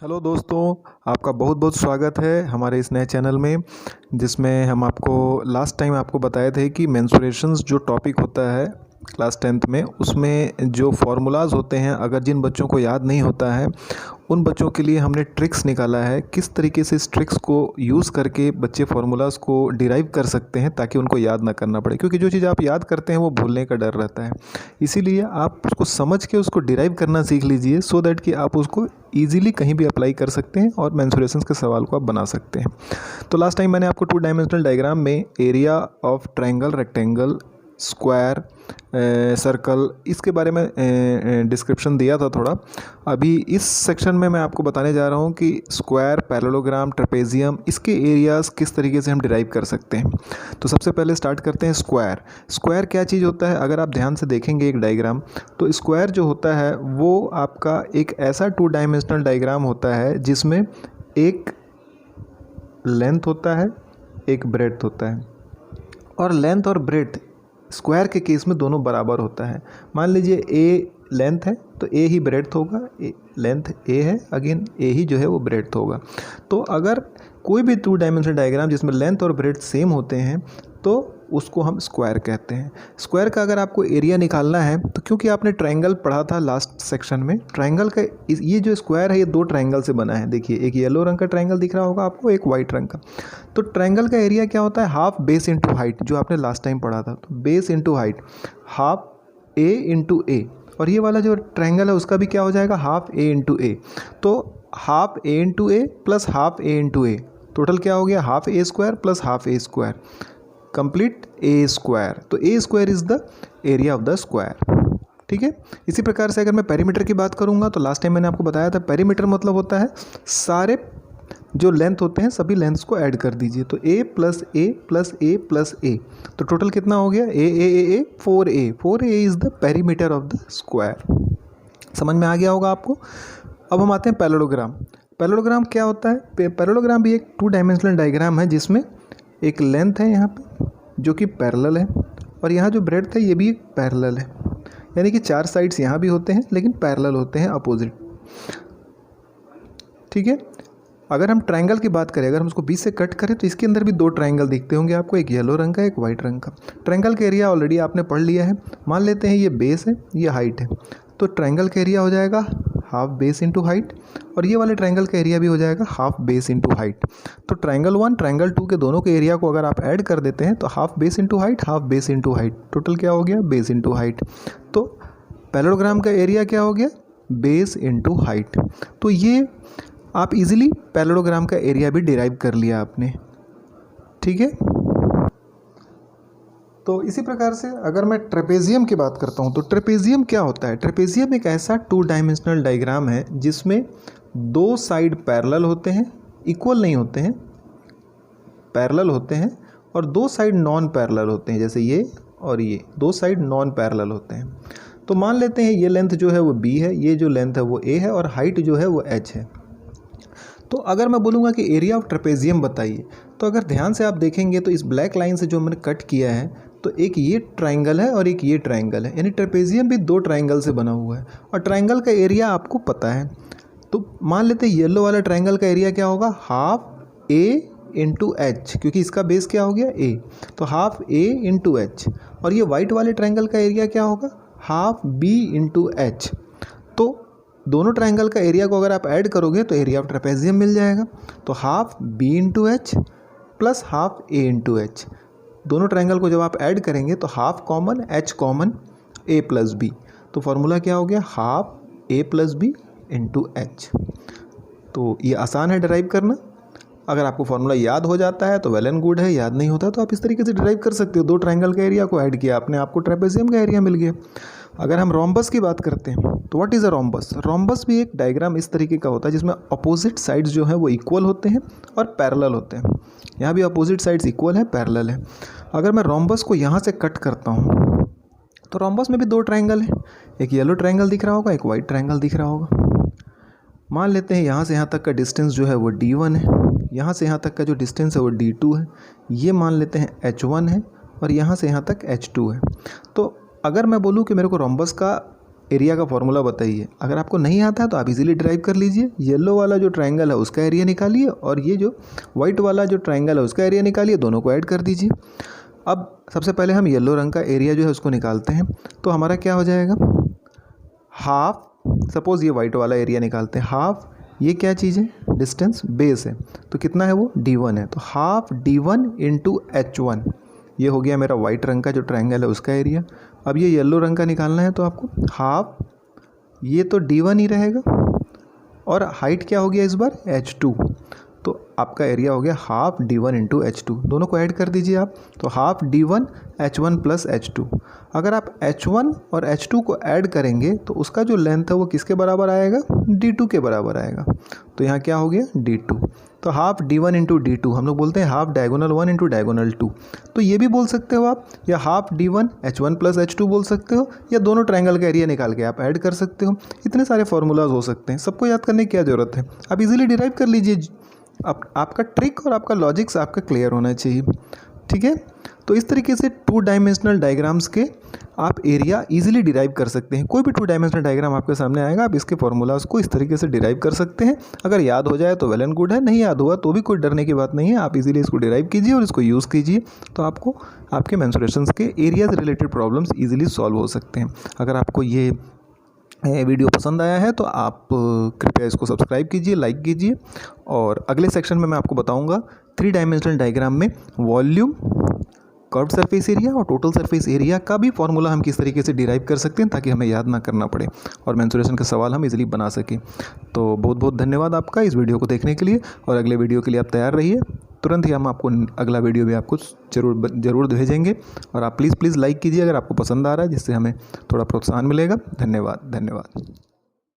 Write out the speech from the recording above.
Hello दोस्तों, आपका बहुत बहुत स्वागत है हमारे इस नए चैनल में, जिसमें हम आपको लास्ट टाइम आपको बताए थे कि मेंस्ट्रुएशंस जो टॉपिक होता है क्लास 10th में, उसमें जो फार्मूलाज होते हैं, अगर जिन बच्चों को याद नहीं होता है उन बच्चों के लिए हमने ट्रिक्स निकाला है। किस तरीके से इस ट्रिक्स को यूज़ करके बच्चे फार्मूलाज को डिराइव कर सकते हैं ताकि उनको याद ना करना पड़े, क्योंकि जो चीज़ आप याद करते हैं वो भूलने का डर रहता है। इसीलिए आप उसको समझ के उसको डिराइव करना सीख लीजिए, सो दैट कि आप उसको ईजिली कहीं भी अप्लाई कर सकते हैं और मेंस्ट्रुएशंस के सवाल को आप बना सकते हैं। तो लास्ट टाइम मैंने आपको 2 डायमेंशनल डायग्राम में area of triangle, rectangle, square, circle, इसके बारे में डिस्क्रिप्शन दिया था थोड़ा। अभी इस सेक्शन में मैं आपको बताने जा रहा हूँ कि स्क्वायर, पैरेललोग्राम, ट्रेपेजियम, इसके एरियाज़ किस तरीके से हम डिराइव कर सकते हैं। तो सबसे पहले स्टार्ट करते हैं स्क्वायर। स्क्वायर क्या चीज़ होता है? अगर आप ध्यान से देखेंगे एक डायग्राम, तो स्क्वायर जो होता है वो आपका एक ऐसा 2 डायमेंशनल डायग्राम होता है जिसमें एक लेंथ होता है, एक ब्रेड्थ होता है, और लेंथ और ब्रेड्थ स्क्वायर के केस में दोनों बराबर होता है। मान लीजिए ए लेंथ है तो ए ही ब्रेड्थ होगा, लेंथ ए है, अगेन ए ही जो है वो ब्रेड्थ होगा। तो अगर कोई भी 2 डायमेंशनल डायग्राम जिसमें लेंथ और ब्रेड्थ सेम होते हैं तो उसको हम स्क्वायर कहते हैं। स्क्वायर का अगर आपको एरिया निकालना है तो क्योंकि आपने ट्रायंगल पढ़ा था लास्ट सेक्शन में, ट्रायंगल का ये जो स्क्वायर है ये 2 ट्रायंगल से बना है। देखिए, एक येलो रंग का ट्रायंगल दिख रहा होगा आपको, एक वाइट रंग का। तो ट्रायंगल का एरिया क्या होता है? हाफ बेस इंटू हाइट, जो आपने लास्ट टाइम पढ़ा था। तो base into height, half A into ए, और ये वाला जो ट्रायंगल है उसका भी क्या हो जाएगा? Half A into A. तो half A into A plus half A into A, total क्या हो गया? Half A square plus half A square, complete A square. तो A square is the area of the square. ठीक है। इसी प्रकार से अगर मैं पेरीमीटर की बात करूंगा तो लास्ट टाइम मैंने आपको बताया था पेरीमीटर मतलब होता है सारे जो लेंथ होते हैं सभी लेंथ्स को ऐड कर दीजिए। तो ए प्लस ए प्लस ए प्लस ए, तो टोटल कितना हो गया? ए 4a। 4a is the perimeter of the square. समझ में आ गया होगा आपको। अब हम आते हैं पैरेललोग्राम। पैरेललोग्राम क्या होता है? पैरेललोग्राम भी एक 2 डायमेंशनल डायग्राम है जिसमें एक लेंथ है यहाँ पे जो कि पैरेलल है, और यहाँ जो ब्रेड्थ है ये भी एक पैरेलल है। यानी कि 4 साइड्स यहाँ भी होते हैं लेकिन पैरेलल होते हैं, अपोजिट। ठीक है। अगर हम ट्रायंगल की बात करें, अगर हम उसको बीच से कट करें तो इसके अंदर भी 2 ट्रायंगल दिखते होंगे आपको, एक येलो रंग का, एक वाइट रंग का। ट्रायंगल का एरिया ऑलरेडी आपने पढ़ लिया है। मान लेते हैं ये बेस है, ये हाइट है, तो ट्रायंगल का एरिया हो जाएगा हाफ बेस इंटू हाइट, और ये वाले ट्रायंगल का एरिया भी हो जाएगा हाफ बेस इंटू हाइट। तो ट्रायंगल 1 ट्रायंगल 2 के दोनों के एरिया को अगर आप ऐड कर देते हैं तो half base into height, half base into height, total क्या हो गया? Base into height. तो पैरेललोग्राम का एरिया क्या हो गया? Base into height. तो ये आप इजीली पैरेललोग्राम का एरिया भी डिराइव कर लिया आपने। ठीक है। तो इसी प्रकार से अगर मैं ट्रेपेजियम की बात करता हूँ तो ट्रेपेजियम क्या होता है? ट्रेपेजियम एक ऐसा 2 डायमेंशनल डायग्राम है जिसमें 2 साइड पैरेलल होते हैं, इक्वल नहीं होते हैं, पैरेलल होते हैं, और 2 साइड नॉन पैरेलल होते हैं, जैसे ये और ये 2 साइड नॉन पैरेलल होते हैं। तो मान लेते हैं ये लेंथ जो है वो b है, ये जो लेंथ है वो a है, और हाइट जो है वो h है। तो अगर मैं बोलूँगा कि एरिया ऑफ ट्रेपेजियम बताइए, तो अगर ध्यान से आप देखेंगे तो इस ब्लैक लाइन से जो मैंने कट किया है, तो एक ये ट्रायंगल है और एक ये ट्रायंगल है, यानी ट्रेपेजियम भी 2 ट्रायंगल से बना हुआ है, और ट्रायंगल का एरिया आपको पता है। तो मान लेते हैं येलो वाला ट्रायंगल का एरिया क्या होगा? हाफ ए इंटू एच, क्योंकि इसका बेस क्या हो गया? ए, तो हाफ ए इंटू एच। और ये वाइट वाले ट्रायंगल का एरिया क्या होगा? Half B into H. तो दोनों ट्रायंगल का एरिया को अगर आप ऐड करोगे तो एरिया ऑफ ट्रेपेजियम मिल जाएगा। तो half B into H plus half A into H, दोनों ट्रायंगल को जब आप ऐड करेंगे तो half common, H common, A plus B, तो फॉर्मूला क्या हो गया? Half A plus B into H. तो ये आसान है डिराइव करना। अगर आपको फॉर्मूला याद हो जाता है तो वेल एंड गुड है, याद नहीं होता तो आप इस तरीके से डिराइव कर सकते हो। 2 ट्रायंगल का एरिया को ऐड किया आपने, आपको ट्रेपेजियम का एरिया मिल गया। अगर हम रोम्बस की बात करते हैं तो what is a rhombus? Rhombus भी एक डायग्राम इस तरीके का होता है जिसमें अपोजिट साइड्स जो हैं वो इक्वल होते हैं और पैरेलल होते हैं। यहाँ भी अपोजिट साइड्स इक्वल है, पैरेलल है। अगर मैं रोम्बस को यहाँ से कट करता हूँ तो रोम्बस में भी 2 ट्रायंगल है, एक येलो ट्रायंगल दिख रहा होगा, एक वाइट ट्रायंगल दिख रहा होगा। मान लेते हैं यहाँ से यहाँ तक का डिस्टेंस जो है वो d1 है, यहाँ से यहाँ तक का जो डिस्टेंस है वो d2 है, ये मान लेते हैं h1 है, और यहाँ से यहाँ तक h2 है। तो अगर मैं बोलूँ कि मेरे को रोम्बस का एरिया का फॉर्मूला बताइए। अगर आपको नहीं आता है तो आप इजीली ड्राइव कर लीजिए। येलो वाला जो ट्रायंगल है उसका एरिया निकालिए और ये जो वाइट वाला जो ट्रायंगल है उसका एरिया निकालिए, दोनों को ऐड कर दीजिए। अब सबसे पहले हम येलो रंग का एरिया जो है उसको निकालते हैं। तो हमारा क्या हो जाएगा, हाफ, सपोज़ ये वाइट वाला एरिया निकालते हैं, हाफ ये क्या चीज़ है, डिस्टेंस, बेस है, तो कितना है वो d1 है, तो हाफ d1 इंटू h1, ये हो गया मेरा वाइट रंग का जो ट्रायंगल है उसका एरिया। अब ये येलो रंग का निकालना है तो आपको हाफ, ये तो d1 ही रहेगा और हाइट क्या हो गया इस बार h2, तो आपका एरिया हो गया हाफ d1 इंटू h2, दोनों को ऐड कर दीजिए आप, तो half d1 h1 plus h2। अगर आप h1 और h2 को ऐड करेंगे तो उसका जो लेंथ है वो किसके बराबर आएगा, d2 के बराबर आएगा। तो यहाँ क्या हो गया d2, तो हाफ d1 इंटू d2, हम लोग बोलते हैं हाफ डायगोनल 1 इंटू डायगोनल 2, तो ये भी बोल सकते हो आप, या half d1 h1 plus h2 बोल सकते हो, या दोनों ट्रायंगल का एरिया निकाल के आप ऐड कर सकते हो। इतने सारे फॉर्मूलाज हो सकते हैं, सबको याद करने की क्या ज़रूरत है, आप इजीली डिराइव कर लीजिए। आपका ट्रिक और आपका लॉजिक्स आपका क्लियर होना चाहिए, ठीक है। तो इस तरीके से 2 डायमेंशनल डायग्राम्स के आप एरिया इजीली डिराइव कर सकते हैं। कोई भी 2 डायमेंशनल डायग्राम आपके सामने आएगा, आप इसके फॉर्मूलाज को इस तरीके से डिराइव कर सकते हैं। अगर याद हो जाए तो वेल एंड गुड है, नहीं याद हुआ तो भी कोई डरने की बात नहीं है, आप इजीली इसको डिराइव कीजिए और इसको यूज़ कीजिए, तो आपको आपके मेंस्ट्रुएशंस के एरिया से रिलेटेड प्रॉब्लम्स ईजिली सॉल्व हो सकते हैं। अगर आपको ये वीडियो पसंद आया है तो आप कृपया इसको सब्सक्राइब कीजिए, लाइक कीजिए, और अगले सेक्शन में मैं आपको बताऊंगा 3 डायमेंशनल डायग्राम में वॉल्यूम, कर्व्ड सरफेस एरिया और टोटल सरफेस एरिया का भी फॉर्मूला हम किस तरीके से डिराइव कर सकते हैं ताकि हमें याद ना करना पड़े और मेंस्ट्रुएशन के सवाल हम इजीली बना सकें। तो बहुत बहुत धन्यवाद आपका इस वीडियो को देखने के लिए, और अगले वीडियो के लिए आप तैयार रहिए। तुरंत ही हम आपको अगला वीडियो भी आपको ज़रूर भेजेंगे, और आप प्लीज़ लाइक कीजिए अगर आपको पसंद आ रहा है, जिससे हमें थोड़ा प्रोत्साहन मिलेगा। धन्यवाद।